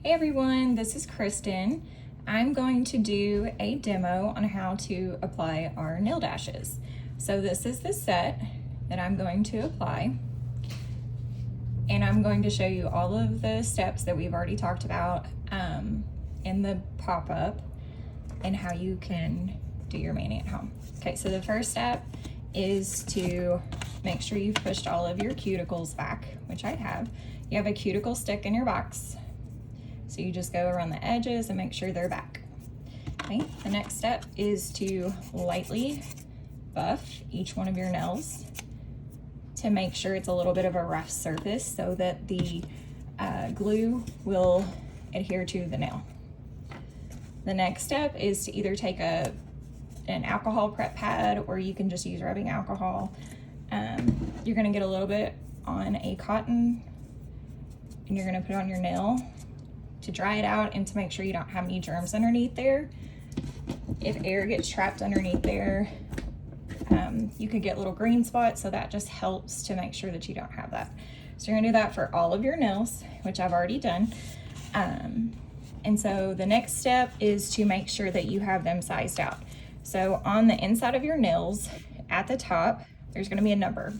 Hey everyone, this is Kristen. I'm going to do a demo on how to apply our nail dashes. So this is the set that I'm going to apply. And I'm going to show you all of the steps that we've already talked about in the pop-up and how you can do your mani at home. Okay, so the first step is to make sure you've pushed all of your cuticles back, which I have. You have a cuticle stick in your box. So you just go around the edges and make sure they're back. Okay, the next step is to lightly buff each one of your nails to make sure it's a little bit of a rough surface so that the glue will adhere to the nail. The next step is to either take an alcohol prep pad or you can just use rubbing alcohol. You're gonna get a little bit on a cotton and you're gonna put it on your nail to dry it out and to make sure you don't have any germs underneath there. If air gets trapped underneath there, you could get little green spots, so that just helps to make sure that you don't have that. So you're gonna do that for all of your nails, which I've already done. And so the next step is to make sure that you have them sized out. So on the inside of your nails, at the top, there's gonna be a number.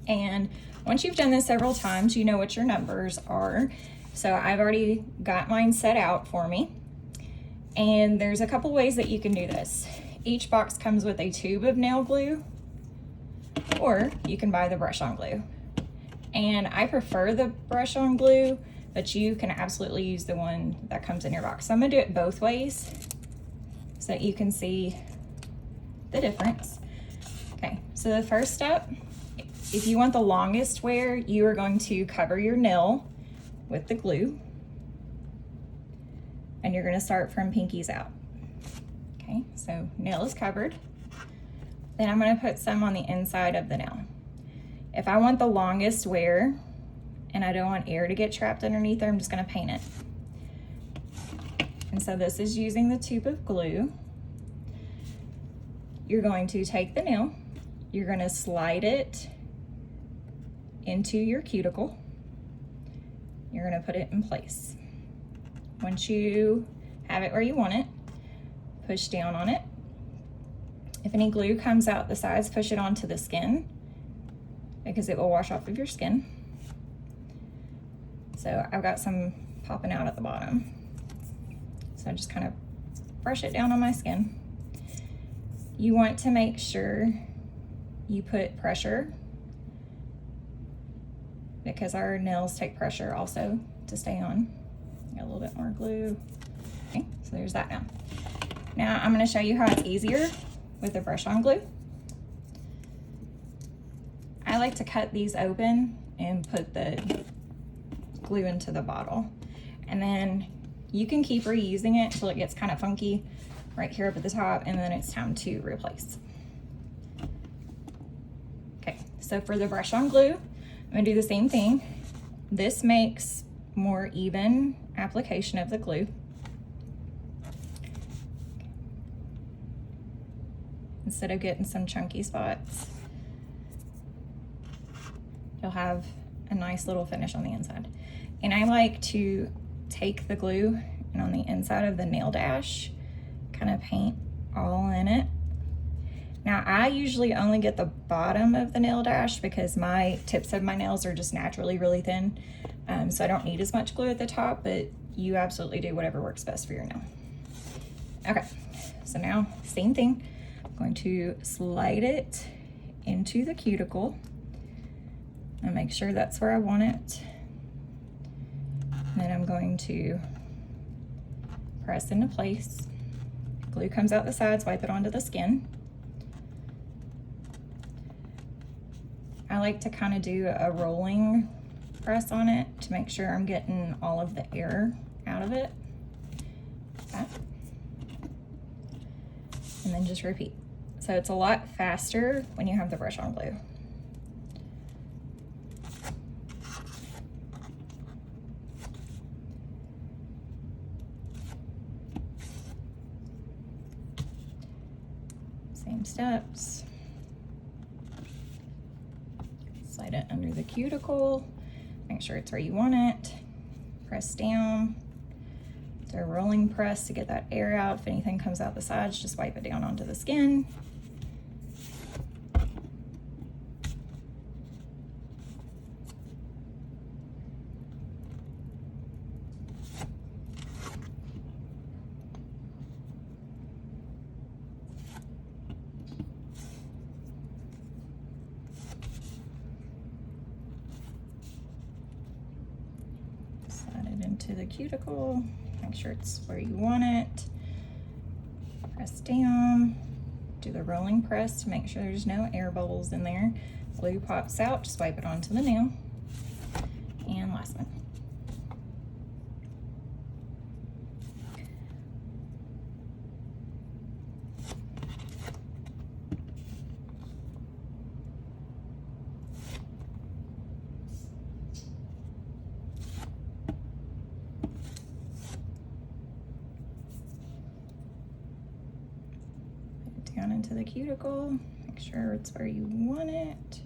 And once you've done this several times, you know what your numbers are. So I've already got mine set out for me. And there's a couple ways that you can do this. Each box comes with a tube of nail glue, or you can buy the brush-on glue. And I prefer the brush-on glue, but you can absolutely use the one that comes in your box. So I'm gonna do it both ways so that you can see the difference. Okay, so the first step, if you want the longest wear, you are going to cover your nail with the glue, and you're gonna start from pinkies out. Okay, so nail is covered. Then I'm gonna put some on the inside of the nail. If I want the longest wear and I don't want air to get trapped underneath there, I'm just gonna paint it. And so this is using the tube of glue. You're going to take the nail, you're gonna slide it into your cuticle. You're gonna put it in place. Once you have it where you want it, push down on it. If any glue comes out the sides, push it onto the skin because it will wash off of your skin. So I've got some popping out at the bottom. So I just kind of brush it down on my skin. You want to make sure you put pressure because our nails take pressure also to stay on. Got a little bit more glue. Okay, so there's that now. Now I'm gonna show you how it's easier with the brush-on glue. I like to cut these open and put the glue into the bottle. And then you can keep reusing it until it gets kind of funky right here up at the top, and then it's time to replace. Okay, so for the brush-on glue, I'm gonna do the same thing. This makes more even application of the glue. Instead of getting some chunky spots, you'll have a nice little finish on the inside. And I like to take the glue and on the inside of the nail dash, kind of paint all in it. Now I usually only get the bottom of the nail dash because my tips of my nails are just naturally really thin. So I don't need as much glue at the top, but you absolutely do whatever works best for your nail. Okay, so now same thing. I'm going to slide it into the cuticle and make sure that's where I want it. And then I'm going to press into place. Glue comes out the sides, wipe it onto the skin. I like to kind of do a rolling press on it to make sure I'm getting all of the air out of it. That. And then just repeat. So it's a lot faster when you have the brush-on glue. Same steps. Slide it under the cuticle, make sure it's where you want it. press down. Do a rolling press to get that air out. If anything comes out the sides, just wipe it down onto the skin. Slide it into the cuticle. Make sure it's where you want it. Press down. Do the rolling press to make sure there's no air bubbles in there. Glue pops out, just wipe it onto the nail. And last one. Down into the cuticle, make sure it's where you want it.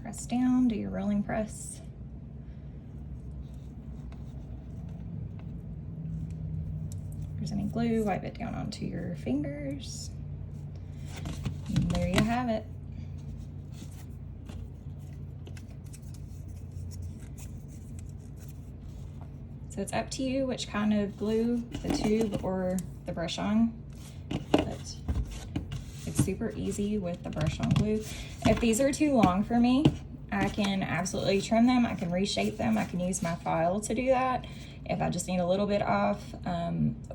Press down, do your rolling press. If there's any glue, wipe it down onto your fingers. And there you have it. So it's up to you which kind of glue, the tube or the brush on, but it's super easy with the brush on glue. If these are too long for me, I can absolutely trim them. I can reshape them. I can use my file to do that if I just need a little bit off,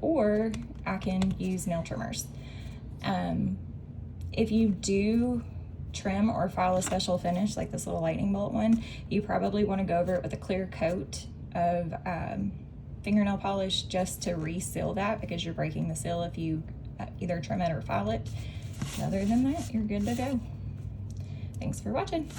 or I can use nail trimmers. If you do trim or file a special finish like this little lightning bolt one, you probably want to go over it with a clear coat of fingernail polish just to reseal that, because you're breaking the seal if you either trim it or file it. Other than that, you're good to go. Thanks for watching.